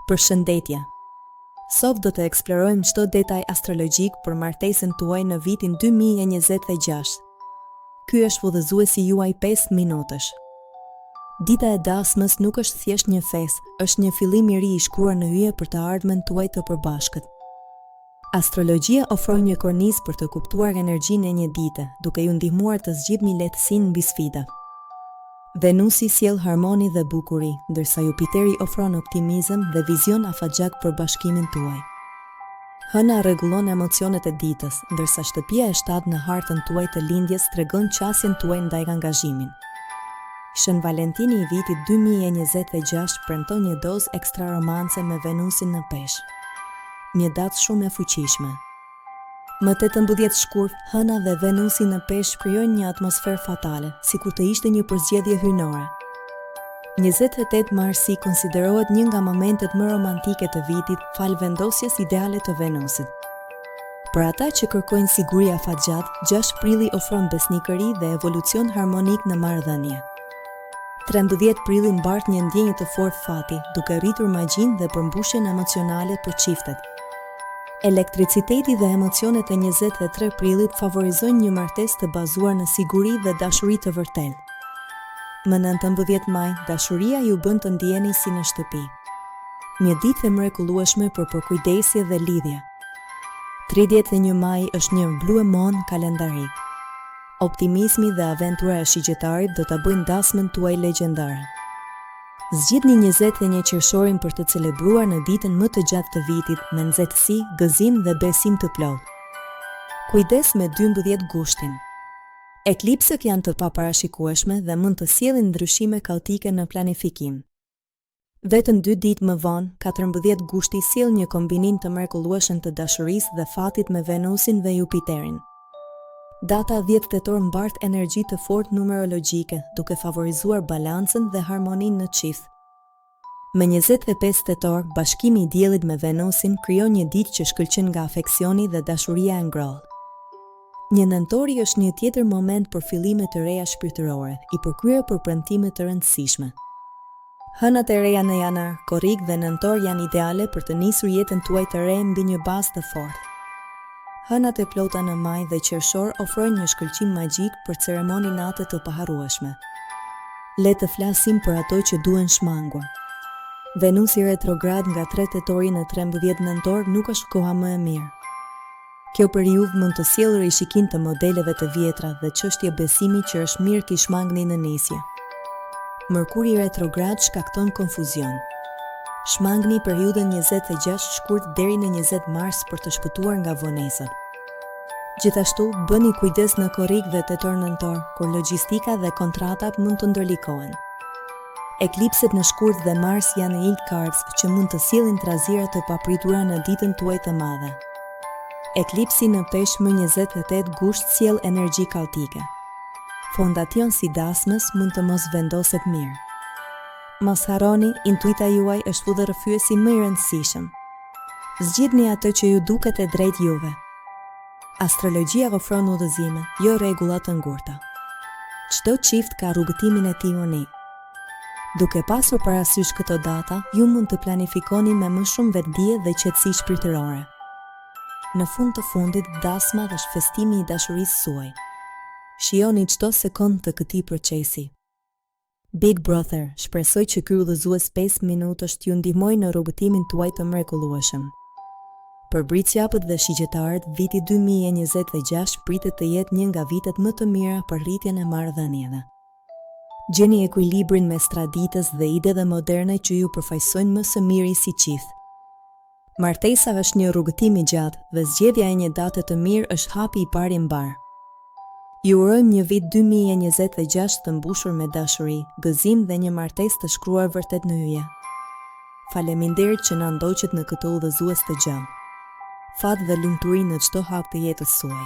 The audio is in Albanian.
Përshëndetje. Sot do të eksplorojmë çdo detaj astrologjik për martesën tuaj në vitin 2026. Ky është udhëzuesi juaj 5 minutësh. Dita e dasmës nuk është thjesht një festë, është një fillim i ri i shkruar në hyje për të ardhmen tuaj të përbashkët. Astrologjia ofron një kornizë për të kuptuar energjinë e një dite, duke ju ndihmuar të zgjidhni lehtësinë mbi sfida. Venusi sjell harmoni dhe bukuri, ndërsa Jupiteri ofron optimizëm dhe vizion afatgjak për bashkimin tuaj. Hëna rregullon emocionet e ditës, ndërsa shtëpia e 7 në hartën tuaj të lindjes tregon qasjen tuaj ndaj angazhimit. Shën Valentini i vitit 2026 premton një dozë ekstra romance me Venusin në Peshë. Një datë shumë e fuqishme. Më 18 shkurt, Hëna dhe Venusi në Peshë krijojnë një atmosferë fatale, sikur të ishte një përzgjedhje hyjnore. 28 marsi konsiderohet një nga momentet më romantike të vitit, fal vendosjes ideale të Venusit. Për ata që kërkojnë siguri afatgjat, 6 prilli ofron besnikëri dhe evolucion harmonik në marrëdhënie. 13 prilli mbart një ndjenjë të fortë fati, duke rritur magjinë dhe përmbushjen emocionale për çiftet. Elektriciteti dhe emocionet e 23 prillit favorizojnë një martesë të bazuar në siguri dhe dashuri të vërtetë. Më 19 maj, dashuria ju bën të ndjeni si në shtëpi. Një ditë e mrekullueshme për përkujdesje dhe lidhje. 31 maj është një blu emon kalendarik. Optimizmi dhe aventura e shigjetarit do ta bëjnë dasmën tuaj legjendare. Zgjidhni 21 qershorin për të celebruar në ditën më të gjatë të vitit me nxehtësi, gëzim dhe besim të plotë. Kujdes me 12 gushtin. Eklipsët janë të paparashikueshme dhe mund të sjellin ndryshime kaotike në planifikim. Vetëm 2 ditë më vonë, 14 gushti sjell një kombinim të mrekullueshëm të dashurisë dhe fatit me Venusin dhe Jupiterin. Data 10 tetor mbart energji të fortë numerologjike, duke favorizuar balancën dhe harmoninë në çift. Më 25 tetor, bashkimi i diellit me Venusin krijon një ditë që shkëlqen nga afeksioni dhe dashuria e ngrohtë. Një nëntori është një tjetër moment për fillime të reja shpirtërore, i përkryer për premtime të rëndësishme. Hënat e reja në janar, korrik dhe nëntor janë ideale për të nisur jetën tuaj të re mbi një bazë të fortë. Hënat e plota në maj dhe qershor ofrojnë një shkëlqim magjik për ceremoni natë të paharrueshme. Le të flasim për ato që duhen shmangur. Venusi retrograd nga 3 tetori në 13 nëntor nuk është koha më e mirë. Kjo periudhë mund të sjellë rishikim të modeleve të vjetra dhe çështje besimi që është mirë t'i shmangni në nisje. Mërkuri retrograd shkakton konfuzion. Shmangni periudhën 26 shkurt deri në 20 mars për të shpëtuar nga vonesat. Gjithashtu, bëni kujdes në korrik dhe tetor nëntor, kur logjistika dhe kontratat mund të ndërlikohen. Eklipset në shkurt dhe mars janë ilk kards që mund të sjellin trazira të papritura në ditën tuaj të madhe. Eklipsi në Peshë më 28 gusht sjell energji kaotike. Fondacion si dasmës mund të mos vendoset mirë. Mos harroni, intuita juaj është udhërrëfyesi më i rëndësishëm. Zgjidhni atë që ju duket e drejtë juve. Astrologjia ofron udhëzime, jo rregulla të ngurta. Çdo çift ka rrugëtimin e tij unik. Duke pasur parasysh këto data, ju mund të planifikoni me më shumë vetdije dhe qetësi shpirtërore. Në fund të fundit, dasma është festimi i dashurisë suaj. Shijoni çdo sekond të këtij procesi. Big Brother, shpresoj që ky udhëzues 5 minutësh t'ju ndihmojë në rrugëtimin tuaj të mrekullueshëm. Për britsjapët dhe shigjetarët, viti 2026 pritet të jetë një nga vitet më të mira për rritjen e marrëdhënieve. Gjeni ekuilibrin mes traditës dhe ideve moderne që ju përfaqësojnë më së miri si çift. Martesa është një rrugëtim i gjatë dhe zgjedhja e një date të mirë është hapi i parë i mbar. Ju urojmë një vit 2026 të mbushur me dashuri, gëzim dhe një martesë të shkruar vërtet në hyje. Faleminderit që na ndoqët në këtë udhëzues të gjatë. Fat dhe lumturi në çdo hap të jetës suaj.